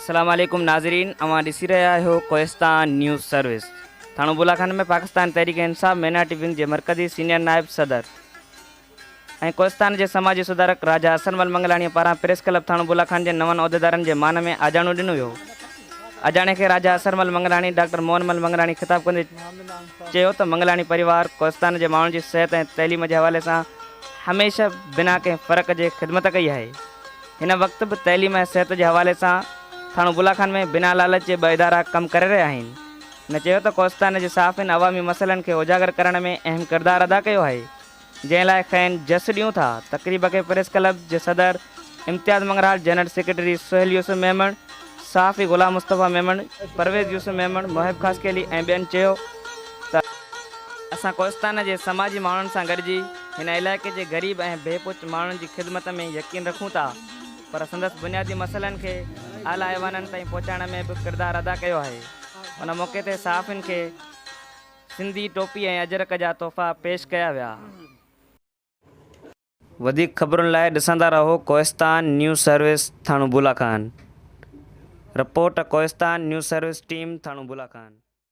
अस्सलाम वालेकुम नाज़रीन, अवां ॾिसी रहिया आहियो कोहिस्तान न्यूज़ सर्विस। थाणो बुलाखान में पाकिस्तान तहरीक इंसाफ मिनाटी विंग जे मरकज़ी सीनियर नायब सदर ऐं कोहिस्तान जे समाजी सुधारक राजा हसनमल मंगलाणी पारां प्रेस क्लब थाणो बुलाखान जे नवनि उहिदेदारनि जे मान में आजाणो ॾिनो वियो। अजाणे खे राजा हसनमल मंगलाणी डॉक्टर मोहनमल मंगलाणी ख़िताब कंदे चयो त मंगलाणी परिवार कोहिस्तान जे माण्हुनि जी सिहत ऐं तइलीम जे हवाले सां हमेशह बिना कंहिं फ़र्क़ जे ख़िदमत कई आहे। हिन वक़्तु बि तइलीम ऐं सिहत जे हवाले सां थाणो बुलाखान में बिना लालच जे ॿ इदारा कमु करे रहिया आहिनि। हिन चयो त कोहिस्तान जे साफ़िन अवामी मसइलनि खे उजागर करण में अहम किरदारु अदा कयो आहे, जंहिं लाइ खैन जस ॾियूं था। तक़रीब खे प्रेस क्लब जे सदर इम्तियाज़ मंगराल, जनरल सेक्रेटरी सुहेल यूसुफ मेमण, सहाफ़ी ग़ुलाम मुस्तफ़ा मेमण, परवेज़ यूसुफ मेमण, मोहिब ख़ासकेली ऐं ॿियनि चयो त असां कोहिस्तान जे समाजी माण्हुनि सां गॾिजी हिन इलाइक़े जे ग़रीब ऐं बेपुच माण्हुनि जी ख़िदमत में यकीन रखूं था, पर संदसि बुनियादी मसइलनि खे आला ऐवाननि ताईं पहुचाइण में बि किरदारु अदा कयो आहे। उन मौक़े ते सहाफ़िन खे सिंधी टोपी ऐं अजरक जा तोहफ़ा पेश कया विया। वधीक ख़बरुनि लाइ ॾिसंदा रहो Kohistan news service Thano Bula Khan. Report Kohistan news service team Thano बुलाखान।